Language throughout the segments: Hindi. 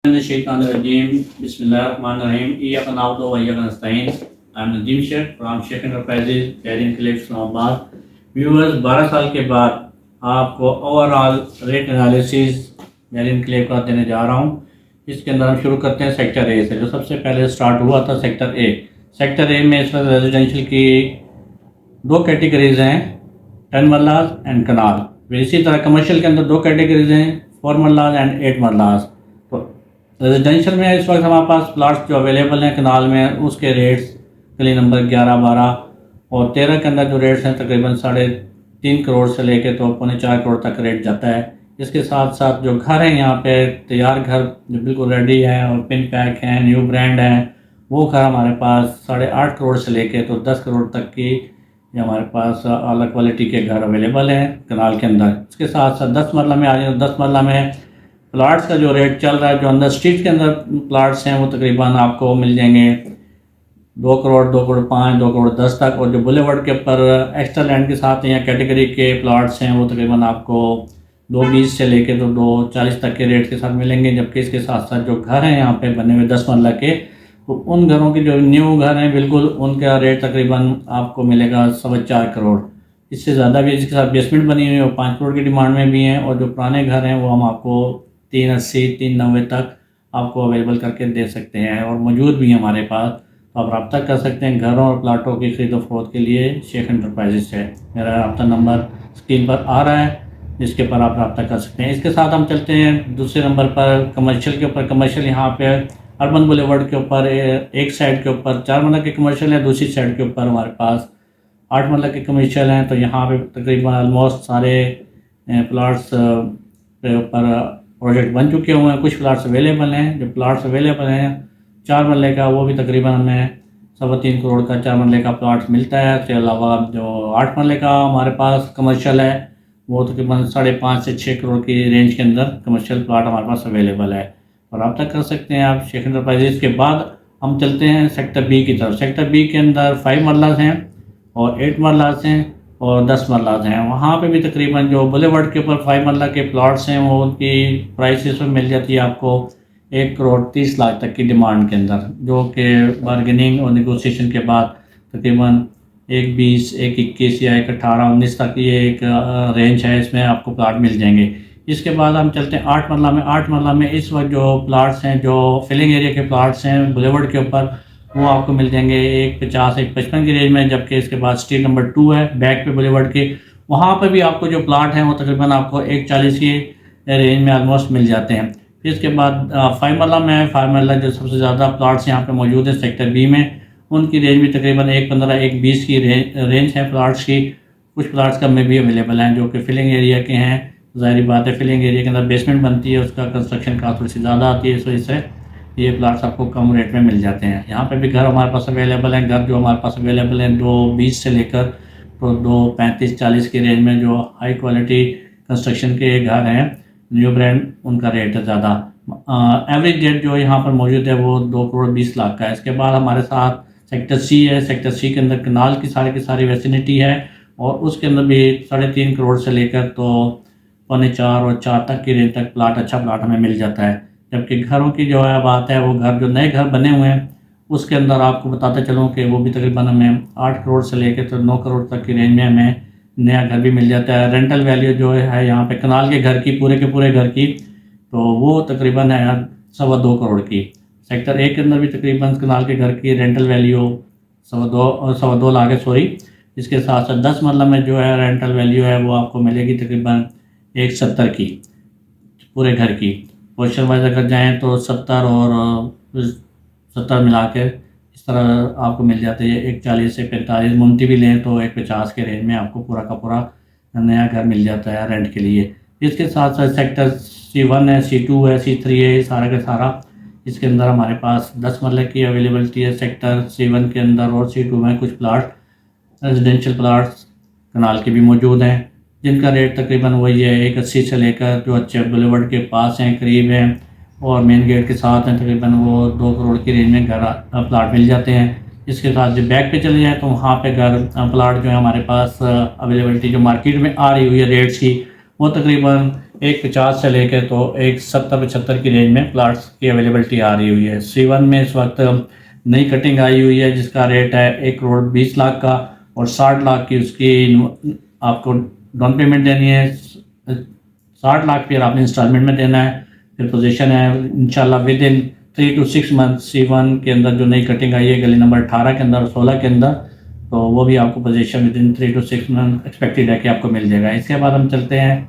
Shaitanirrajim. Bismillahirrahmanirrahim. Iyaka na'budu wa iyyaka nasta'in. I'm Nadeem Sheikh from Sheikh Enterprises, Tehrin Cliff, Islamabad. Viewers 12 साल के बाद आपको ओवरऑल रेट एनालिसिस मेरिन क्लेव का देने जा रहा हूँ। इसके अंदर हम शुरू करते हैं सेक्टर ए से, जो सबसे पहले स्टार्ट हुआ था सेक्टर ए। सेक्टर ए में इस वक्त रेजिडेंशियल की दो कैटेगरीज हैं, 10 मरलाज एंड कनाल। इसी तरह कमर्शियल के अंदर दो कैटेगरीज हैं, 4 मरलाज एंड 8 मरलाज। तो रेजिडेंशियल में इस वक्त हमारे पास प्लाट्स जो अवेलेबल हैं कनाल में, उसके रेट्स गली नंबर 11, 12 और 13 के अंदर जो रेट्स हैं तकरीबन 3.5 करोड़ से लेके तो 3.25 करोड़ तक रेट जाता है। इसके साथ साथ जो घर हैं यहाँ पे तैयार घर जो बिल्कुल रेडी हैं और पिन पैक हैं, न्यू ब्रांड हैं, वो घर हमारे पास 8.5 करोड़ से लेके तो 10 करोड़ तक की ये हमारे पास अला क्वालिटी के घर अवेलेबल हैं कनाल के अंदर। इसके साथ साथ 10 मरला में आ जाए तो 10 मरला में प्लाट्स का जो रेट चल रहा है, जो अंदर स्ट्रीट के अंदर प्लाट्स हैं, वो तकरीबन आपको मिल जाएंगे 2 करोड़, 2 करोड़ 5, 2 करोड़ 10 तक। और जो बुलेवर्ड के ऊपर एक्स्ट्रा लैंड के साथ या कैटेगरी के प्लाट्स हैं, वो तकरीबन आपको 2.20 से लेके तो 2.40 तक के रेट के साथ मिलेंगे। जबकि इसके साथ साथ जो घर हैं यहाँ पे बने हुए 10 मरला के, तो उन घरों के जो न्यू घर हैं बिल्कुल, उनका रेट तकरीबन आपको मिलेगा 4.25 करोड़। इससे ज़्यादा भी इसके साथ बेसमेंट बनी हुई है, वो 5 करोड़ की डिमांड में भी हैं। और जो पुराने घर हैं वो हम आपको 380, 390 तक आपको अवेलेबल करके दे सकते हैं और मौजूद भी हैं हमारे पास। तो आप रब्ता कर सकते हैं घरों और प्लाटों की खरीदो फरोख्त के लिए शेख एंटरप्राइजेज से। मेरा रब्ता नंबर स्क्रीन पर आ रहा है, जिसके पर आप रब्ता कर सकते हैं। इसके साथ हम चलते हैं दूसरे नंबर पर कमर्शियल के ऊपर। कमर्शियल यहाँ पे अर्बन बुलेवर्ड के ऊपर एक साइड के ऊपर 4 मरला के कमर्शियल है, दूसरी साइड के ऊपर हमारे पास 8 मरला के कमर्शियल हैं। तो यहाँ पे तकरीबन ऑलमोस्ट सारे प्लाट्स के ऊपर प्रोजेक्ट बन चुके हुए हैं। कुछ प्लाट्स अवेलेबल हैं। जो प्लाट्स अवेलेबल हैं 4 मरले का, वो भी तकरीबन हमें 3.25 करोड़ का 4 मरले का प्लाट मिलता है। इसके अलावा जो 8 मरले का हमारे पास कमर्शियल है, वो तकरीबन 5.5 से 6 करोड़ की रेंज के अंदर कमर्शियल प्लाट हमारे पास अवेलेबल है और आप तक कर सकते हैं आप शेख एंटरप्राइजेज के। बाद हम चलते हैं सेक्टर बी की तरफ। सेक्टर बी के अंदर 5 मरलाज हैं और 8 मरलाज हैं और 10 मरलाज हैं। वहाँ पे भी तकरीबन जो बुलेवर्ड के ऊपर 5 मरला के प्लॉट्स हैं, वो उनकी प्राइसेस में मिल जाती है आपको 1 करोड़ 30 लाख तक की डिमांड के अंदर, जो कि बार्गेनिंग और नेगोशिएशन के बाद तकरीबन 1.20, 1.21 या 1.18-19 तक ये एक रेंज है, इसमें आपको प्लाट मिल जाएंगे। इसके बाद हम चलते हैं 8 मरला में। 8 मरला में इस वक्त जो प्लाट्स हैं, जो फिलिंग एरिया के प्लाट्स हैं बुलेवर्ड के ऊपर, वो आपको मिल जाएंगे 1.50, 1.55 की रेंज में। जबकि इसके बाद स्ट्रीट नंबर 2 है बैक पे बुलेवर्ड के, वहाँ पे भी आपको जो प्लाट हैं वो तकरीबन आपको 1.40 की रेंज में ऑलमोस्ट मिल जाते हैं। इसके बाद 5 मरला में 5 मरला जो सबसे ज़्यादा प्लाट्स यहाँ पे मौजूद हैं सेक्टर बी में, उनकी रेंज भी तकरीबन 1.15, 1.20 की रेंज है प्लाट्स की। कुछ प्लाट्स कम में भी अवेलेबल हैं जो कि फिलिंग एरिया के हैं। ज़ाहिर बात है फिलिंग एरिया के अंदर बेसमेंट बनती है, उसका कंस्ट्रक्शन का थोड़ी सी ज़्यादा आती है, इस वजह से ये प्लाट्स आपको कम रेट में मिल जाते हैं। यहाँ पे भी घर हमारे पास अवेलेबल हैं। घर जो हमारे पास अवेलेबल हैं 2.20 से लेकर तो 2.35, 40 की रेंज में जो हाई क्वालिटी कंस्ट्रक्शन के घर हैं, न्यू ब्रांड, उनका रेट है ज़्यादा। एवरेज रेट जो यहाँ पर मौजूद है वो 2 करोड़ 20 लाख का है। इसके बाद हमारे साथ सेक्टर सी है। सेक्टर सी के अंदर कनाल की सारी वैसिनिटी है और उसके अंदर भी 3.5 करोड़ से लेकर तो 4.25 और 4 तक की रेंज तक अच्छा प्लाट हमें मिल जाता है। जबकि घरों की जो है बात है, वो घर जो नए घर बने हुए हैं उसके अंदर आपको बताते चलूँ कि वो भी तकरीबन हमें 8 करोड़ से लेकर तो 9 करोड़ तक की रेंज में हमें नया घर भी मिल जाता है। रेंटल वैल्यू जो है यहाँ पे कनाल के घर की, पूरे के पूरे घर की, तो वो तकरीबन है 2.25 करोड़ की। सेक्टर ए के अंदर भी तकरीबन कनाल के घर की रेंटल वैल्यू 2.25 लाख है, सॉरी। इसके साथ साथ 10 मरला में जो है रेंटल वैल्यू है वो आपको मिलेगी तकरीबन 1.70 की पूरे घर की। पोर्शन वाइज अगर जाएँ तो 70 और 70 मिला के इस तरह आपको मिल जाते हैं 1.40 से 45। मुंती भी लें तो 1.50 के रेंज में आपको पूरा का पूरा नया घर मिल जाता है रेंट के लिए। इसके साथ साथ सेक्टर C1 है, C2 है, C3 है, सारा का सारा इसके अंदर हमारे पास 10 मरले की अवेलेबिलिटी है। सेक्टर C1 के अंदर और C2 में कुछ प्लाट रेजिडेंशियल प्लाट्स कनाल के भी मौजूद हैं, जिनका रेट तकरीबन वही है 1.80 से लेकर जो अच्छे बुलेवर्ड के पास हैं, करीब हैं और मेन गेट के साथ हैं, तकरीबन वो 2 करोड़ की रेंज में घर प्लाट मिल जाते हैं। इसके साथ जो बैक पे चले जाए तो वहाँ पे घर प्लाट जो है हमारे पास अवेलेबिलिटी जो मार्केट में आ रही हुई है रेट्स की, वो तकरीबन 150 से लेकर तो 170-75 की रेंज में प्लाट्स की अवेलेबिलिटी आ रही हुई है। C1 में इस वक्त नई कटिंग आई हुई है जिसका रेट है 1,20,00,000 का, और 60 लाख की उसकी आपको डाउन पेमेंट देनी है। 60 लाख फिर आपने इंस्टॉलमेंट में देना है। फिर पोजीशन है इंशाल्लाह with in 3 to 6 month C1 के अंदर जो नई कटिंग आई है गली नंबर 18 के अंदर और 16 के अंदर, तो वो भी आपको position with in 3 to 6 month expected है कि आपको मिल जाएगा। इसके बाद हम चलते हैं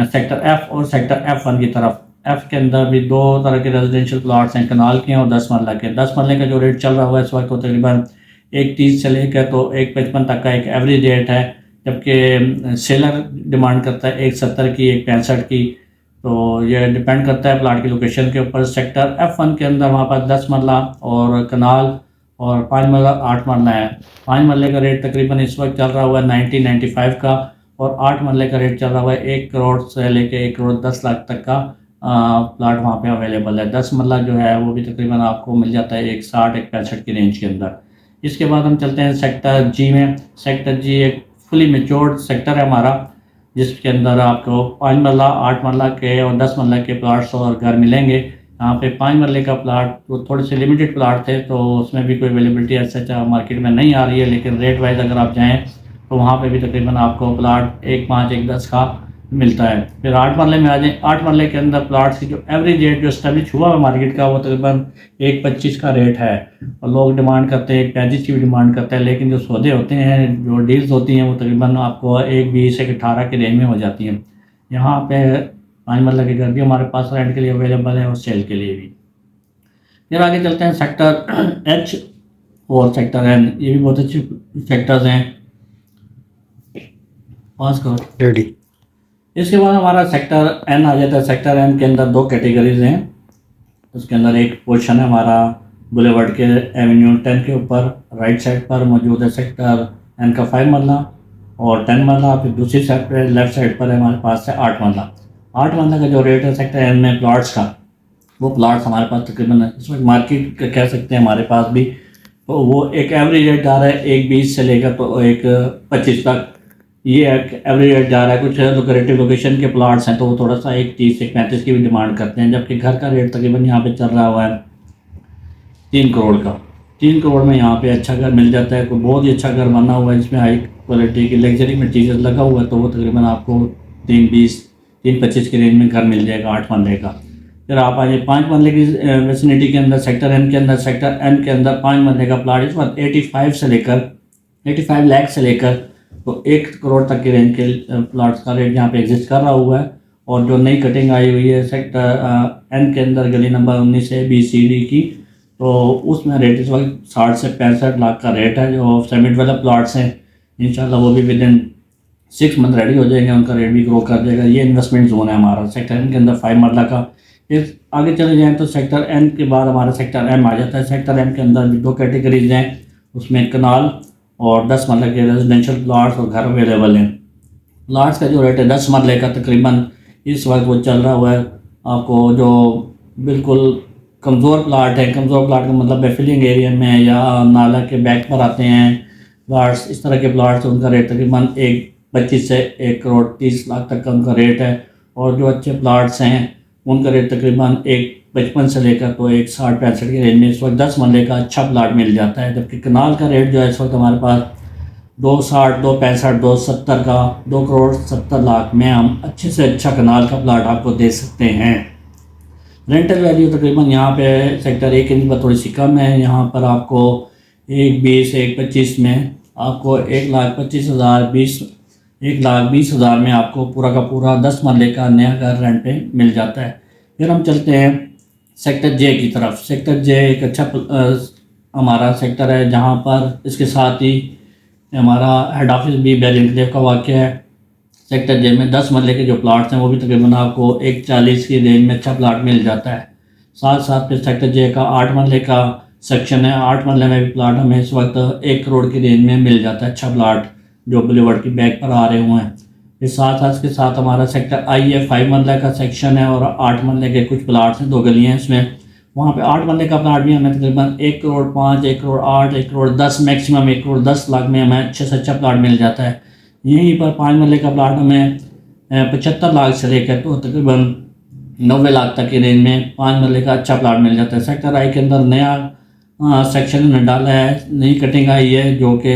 सेक्टर F और सेक्टर F1 की तरफ। F के अंदर भी दो तरह के रेजिडेंशियल प्लॉट्स हैं, कनाल के हैं और 10 मरला के। 10 मरले का जो रेट चल रहा हुआ है इस वक्त वो तकरीबन 1,30 से लेकर तो 1,55 तक का एक एवरेज रेट है, जबकि सेलर डिमांड करता है 1,70 की, 1,65 की। तो ये डिपेंड करता है प्लाट की लोकेशन के ऊपर। सेक्टर F1 के अंदर वहाँ पर 10 मरला और कनाल और 5 मरला 8 मरला है। 5 मरले का रेट तकरीबन इस वक्त चल रहा हुआ है 90-95 का, और 8 मरले का रेट चल रहा हुआ है 1 करोड़ से लेके 1,10,00,000 तक का प्लाट वहाँ पे अवेलेबल है। 10 मरला जो है वो भी तकरीबन आपको मिल जाता है 1,60-1,65 की रेंज के अंदर। इसके बाद हम चलते हैं सेक्टर G में। सेक्टर G एक फुली मेच्योर्ड सेक्टर है हमारा, जिसके अंदर आपको 5 मरला 8 मरला के और 10 मरला के प्लाट्स और घर मिलेंगे। यहाँ पे 5 मरले का प्लाट तो थोड़े से लिमिटेड प्लाट थे, तो उसमें भी कोई अवेलेबिलिटी ऐसा मार्केट में नहीं आ रही है, लेकिन रेट वाइज अगर आप जाएँ तो वहाँ पे भी तकरीबन आपको प्लाट 1,5 1,10 का मिलता है। फिर 8 मरले में आ जाए। 8 मरले के अंदर प्लाट्स की जो एवरेज रेट जो एस्टेब्लिश हुआ है मार्केट का वो तकरीबन 1,25 का रेट है, और लोग डिमांड करते हैं 1,35 की भी डिमांड करते हैं, लेकिन जो सौदे होते हैं जो डील्स होती हैं वो तकरीबन आपको 1,20 1,18 के रेंज में हो जाती हैं। यहाँ पे 5 मरले के घर भी हमारे पास रेंट के लिए अवेलेबल है और सेल के लिए भी। फिर आगे चलते हैं सेक्टर H और सेक्टर N। ये भी बहुत अच्छे सेक्टर्स हैं। पास करो रेडी। इसके बाद हमारा सेक्टर N आ जाता है। सेक्टर N के अंदर दो कैटेगरीज हैं। उसके अंदर एक पोर्शन है हमारा बुलेवर्ड के एवेन्यू 10 के ऊपर राइट साइड पर मौजूद है सेक्टर N का 5 मरला और 10 मरला। फिर दूसरी साइड पर लेफ्ट साइड पर है हमारे पास है 8 मरला। 8 मरला का जो रेट है सेक्टर N में प्लाट्स का, वो प्लाट्स हमारे पास तकरीबन इस वक्त मार्केट का कह सकते हैं हमारे पास भी, तो वो एक एवरेज रेट जा रहा है 1,20 से लेकर तो 1,25 तक। ये एवरेज रेट जा रहा है। कुछ लोकेटिव लोकेशन के प्लाट्स हैं तो वो थोड़ा सा 1,30 1,35 की भी डिमांड करते हैं, जबकि घर का रेट तकरीबन यहाँ पे चल रहा हुआ है 3 करोड़ का। 3 करोड़ में यहाँ पे अच्छा घर मिल जाता है। कोई बहुत ही अच्छा घर बना हुआ है जिसमें हाई क्वालिटी की लग्जरी मटीरियल लगा हुआ है, तो वो तकरीबन आपको 3,20 3,25 की रेंज में घर मिल जाएगा 8 मरले का। फिर आप आ जाइए 5 मरले की वेसिनिटी के अंदर सेक्टर N के अंदर। सेक्टर N के अंदर 5 मरले का प्लाट इस वक्त 85 लाख से लेकर तो 1 करोड़ तक की रेंज के प्लाट्स का रेट यहाँ पे एग्जिस्ट कर रहा हुआ है। और जो नई कटिंग आई हुई है सेक्टर N के अंदर गली नंबर 19 है BCD की, तो उसमें रेट इस वक्त 60 से 65 लाख का रेट है। जो सेमी डेवलप प्लाट्स हैं इंशाल्लाह वो भी विद इन 6 मंथ रेडी हो जाएंगे, उनका रेट भी ग्रो कर जाएगा। ये इन्वेस्टमेंट जोन है हमारा सेक्टर N के अंदर 5 मरला का। फिर आगे चले जाएँ तो सेक्टर N के बाद हमारा सेक्टर M आ जाता है। सेक्टर M के अंदर भी दो कैटेगरीज हैं, उसमें कनाल और 10 मरले के रेजिडेंशियल प्लाट्स और घर अवेलेबल हैं। प्लाट्स का जो रेट है 10 मरले का तकरीबन इस वक्त वो चल रहा हुआ है आपको, जो बिल्कुल कमज़ोर प्लाट है, कमज़ोर प्लाट का मतलब बेफिलिंग एरिया में या नाला के बैक पर आते हैं प्लाट्स, इस तरह के प्लाट्स, उनका रेट तकरीबन 1,25 से 1,30 लाख तक का उनका रेट है। और जो अच्छे प्लाट्स हैं उनका रेट तकरीबन 1,55 से लेकर तो 1,60-65 की रेंज में इस वक्त 10 मरले का अच्छा प्लाट मिल जाता है। जबकि कनाल का रेट जो है इस वक्त हमारे पास 2,60 2,65 2,70 का 2,70,00,000 में हम अच्छे से अच्छा कनाल का प्लाट आपको दे सकते हैं। रेंटल वैल्यू तकरीबन यहाँ पे सेक्टर A के अंदर थोड़ी सी कम है। यहाँ पर आपको 1,20 1,25 में आपको 1,25,000 1,20,000 में आपको पूरा का पूरा 10 मरले का नया घर रेंट पे मिल जाता है। फिर हम चलते हैं सेक्टर J की तरफ। सेक्टर J एक अच्छा हमारा सेक्टर है, जहाँ पर इसके साथ ही हमारा हेड ऑफिस भी बैरियल एन्क्लेव का वाक़ है। सेक्टर J में 10 मरले के जो प्लाट्स हैं वो भी तकरीबन आपको 1,40 की रेंज में अच्छा प्लाट मिल जाता है। साथ साथ फिर सेक्टर J का 8 मरले का सेक्शन है। 8 मरले में भी प्लाट हमें इस वक्त 1 करोड़ की रेंज में मिल जाता है, अच्छा प्लाट जो बुलेवर्ड की बैक पर आ रहे हुए हैं। फिर साथ के साथ हमारा सेक्टर I है, 5 मरले का सेक्शन है और 8 मरले के कुछ प्लाट्स हैं, 2 गलियाँ हैं इसमें। वहाँ पे 8 मरले का प्लाट भी हमें तकरीबन 1 करोड़ 5 1 करोड़ 8 1 करोड़ 10 मैक्सिमम 1 करोड़ 10 लाख में हमें अच्छे से अच्छा प्लाट मिल जाता है। यहीं पर 5 मरले का प्लाट हमें 75 लाख से लेकर तो तकरीबन 90 लाख तक की रेंज में 5 मरले का अच्छा प्लाट मिल जाता है। सेक्टर आई के अंदर नया सेक्शन में डाला है, नई कटिंग आई है, जो कि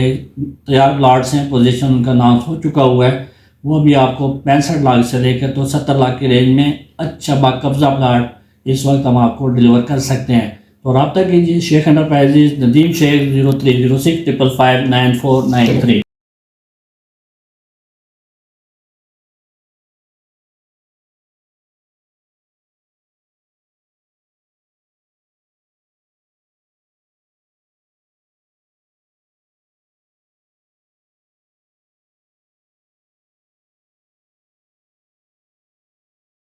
तैयार प्लाट्स हैं, पोजीशन उनका अनाउंस हो चुका हुआ है। वो भी आपको 65 लाख से लेकर तो 70 लाख की रेंज में अच्छा बाकब्जा प्लाट इस वक्त हम आपको डिलीवर कर सकते हैं। तो रब्ता कीजिए शेख एंटरप्राइजेज, नदीम शेख, 03065559 493।